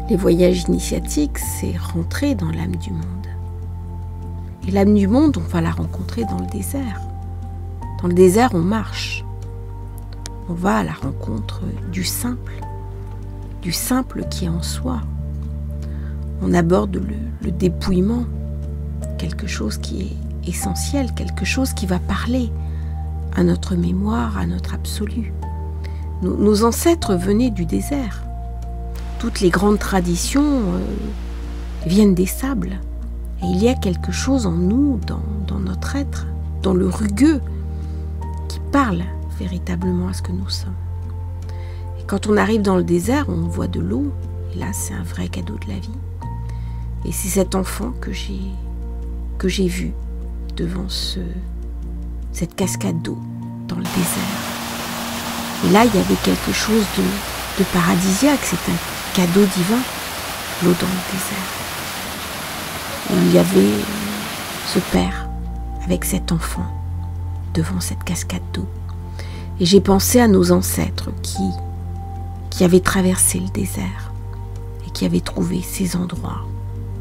Les voyages initiatiques, c'est rentrer dans l'âme du monde. Et l'âme du monde, on va la rencontrer dans le désert. Dans le désert, on marche. On va à la rencontre du simple qui est en soi. On aborde le dépouillement, quelque chose qui est essentiel, quelque chose qui va parler à notre mémoire, à notre absolu. Nos ancêtres venaient du désert. Toutes les grandes traditions viennent des sables. Et il y a quelque chose en nous, dans notre être, dans le rugueux, qui parle véritablement à ce que nous sommes. Et quand on arrive dans le désert, on voit de l'eau. Et là, c'est un vrai cadeau de la vie. Et c'est cet enfant que j'ai vu devant cette cascade d'eau dans le désert. Et là, il y avait quelque chose de paradisiaque. C'est un cadeau divin, l'eau dans le désert. Et il y avait ce père avec cet enfant devant cette cascade d'eau. Et j'ai pensé à nos ancêtres qui avaient traversé le désert et qui avaient trouvé ces endroits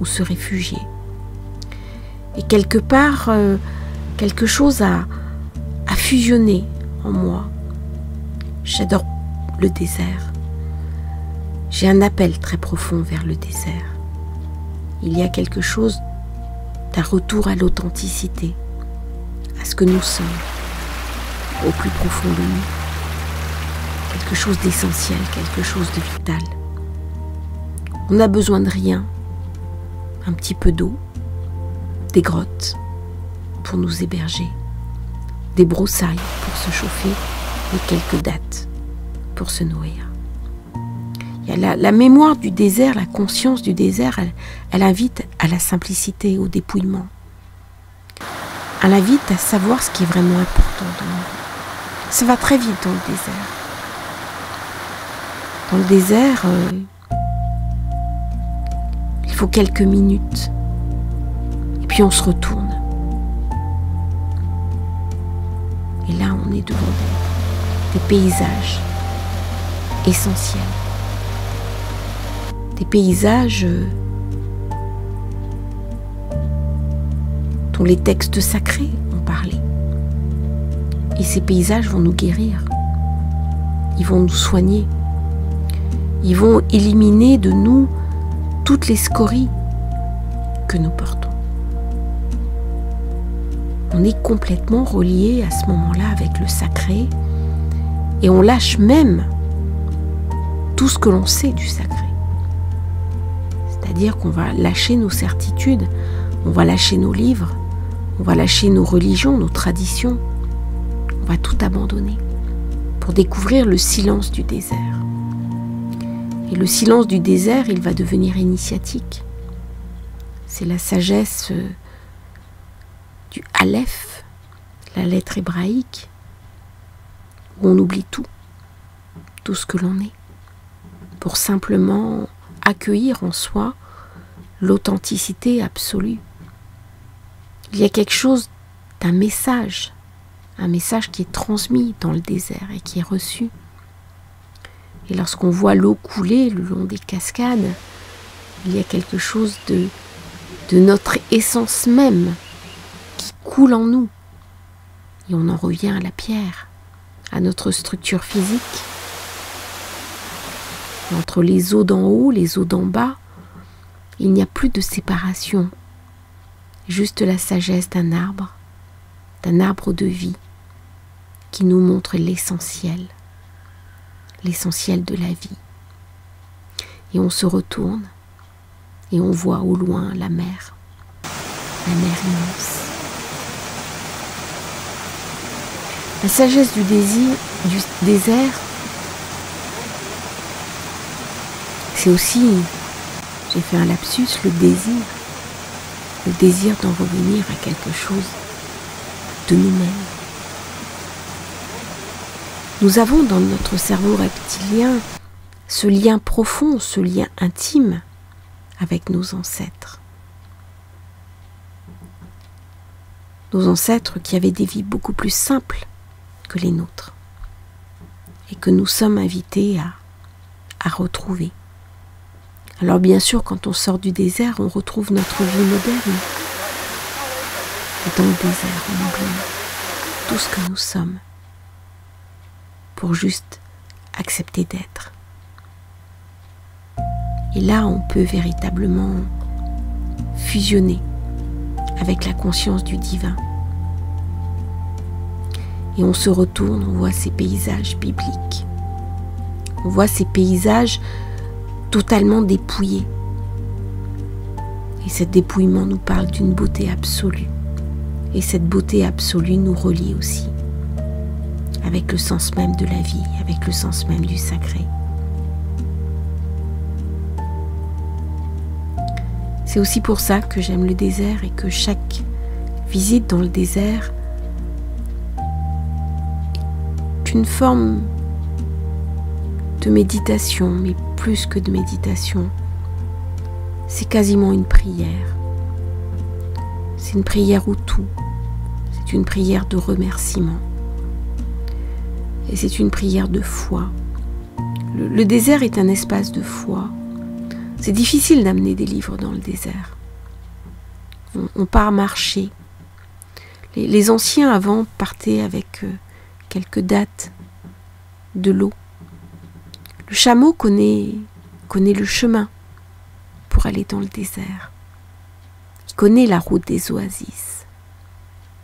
où se réfugier. Et quelque part, quelque chose a fusionné en moi. J'adore le désert. J'ai un appel très profond vers le désert. Il y a quelque chose d'un retour à l'authenticité, à ce que nous sommes, au plus profond de nous. Quelque chose d'essentiel, quelque chose de vital. On n'a besoin de rien. Un petit peu d'eau, des grottes pour nous héberger, des broussailles pour se chauffer et quelques dattes pour se nourrir. Il y a la mémoire du désert, la conscience du désert, elle invite à la simplicité, au dépouillement. Elle invite à savoir ce qui est vraiment important dans nous. Ça va très vite dans le désert. Dans le désert, il faut quelques minutes. Et puis on se retourne. Et là, on est devant des paysages essentiels. Des paysages dont les textes sacrés ont parlé. Et ces paysages vont nous guérir. Ils vont nous soigner. Ils vont éliminer de nous toutes les scories que nous portons. On est complètement relié à ce moment-là avec le sacré et on lâche même tout ce que l'on sait du sacré. C'est-à-dire qu'on va lâcher nos certitudes, on va lâcher nos livres, on va lâcher nos religions, nos traditions. On va tout abandonner pour découvrir le silence du désert. Et le silence du désert, il va devenir initiatique. C'est la sagesse du Aleph, la lettre hébraïque, où on oublie tout ce que l'on est, pour simplement accueillir en soi l'authenticité absolue. Il y a quelque chose d'un message, un message qui est transmis dans le désert et qui est reçu. Et lorsqu'on voit l'eau couler le long des cascades, il y a quelque chose de notre essence même qui coule en nous. Et on en revient à la pierre, à notre structure physique. Entre les eaux d'en haut, les eaux d'en bas, il n'y a plus de séparation. Juste la sagesse d'un arbre de vie, qui nous montre l'essentiel de la vie. Et on se retourne et on voit au loin la mer immense. La sagesse du désert, c'est aussi, j'ai fait un lapsus, le désir d'en revenir à quelque chose de nous-mêmes. Nous avons dans notre cerveau reptilien ce lien profond, ce lien intime avec nos ancêtres. Nos ancêtres qui avaient des vies beaucoup plus simples que les nôtres et que nous sommes invités à retrouver, Alors bien sûr, quand on sort du désert, on retrouve notre vie moderne. Et dans le désert, on oublie tout ce que nous sommes pour juste accepter d'être. Et là, on peut véritablement fusionner avec la conscience du divin. Et on se retourne, on voit ces paysages bibliques. On voit ces paysages totalement dépouillés. Et ce dépouillement nous parle d'une beauté absolue. Et cette beauté absolue nous relie aussi avec le sens même de la vie, avec le sens même du sacré. C'est aussi pour ça que j'aime le désert et que chaque visite dans le désert est une forme de méditation, mais plus que de méditation, c'est quasiment une prière. C'est une prière au tout. C'est une prière de remerciement. Et c'est une prière de foi. Le désert est un espace de foi. C'est difficile d'amener des livres dans le désert. On part marcher. Les anciens avant partaient avec quelques dattes, de l'eau. Le chameau connaît le chemin pour aller dans le désert. Il connaît la route des oasis.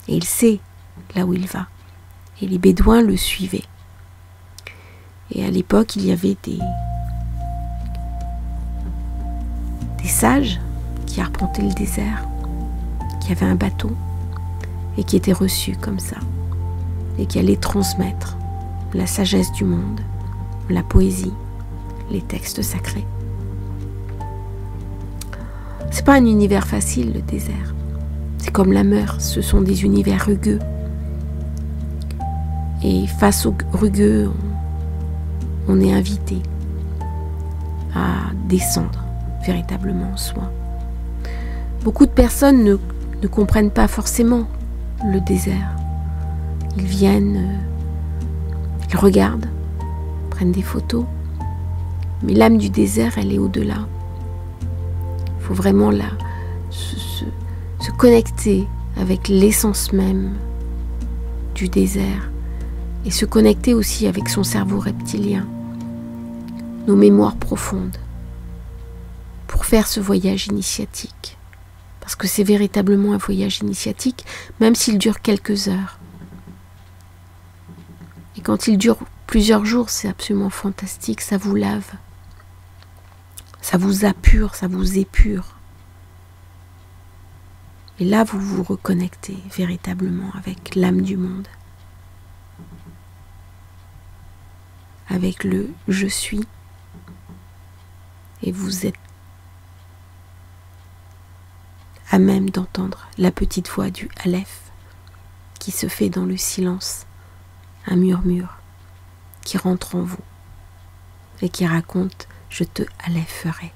Et il sait là où il va. Et les bédouins le suivaient. Et à l'époque, il y avait des sages qui arpentaient le désert, qui avaient un bateau et qui étaient reçus comme ça, et qui allaient transmettre la sagesse du monde, la poésie, les textes sacrés. C'est pas un univers facile, le désert. C'est comme la mer, ce sont des univers rugueux. Et face aux rugueux, on est invité à descendre véritablement en soi. Beaucoup de personnes ne comprennent pas forcément le désert. Ils viennent, ils regardent, prennent des photos, mais l'âme du désert, elle est au-delà. Il faut vraiment se connecter avec l'essence même du désert et se connecter aussi avec son cerveau reptilien, nos mémoires profondes, pour faire ce voyage initiatique. Parce que c'est véritablement un voyage initiatique, même s'il dure quelques heures. Et quand il dure plusieurs jours, c'est absolument fantastique, ça vous lave. Ça vous appure, ça vous épure. Et là, vous vous reconnectez véritablement avec l'âme du monde. Avec le « je suis ». Et vous êtes à même d'entendre la petite voix du Aleph qui se fait dans le silence, un murmure qui rentre en vous et qui raconte « je te Alepherai ».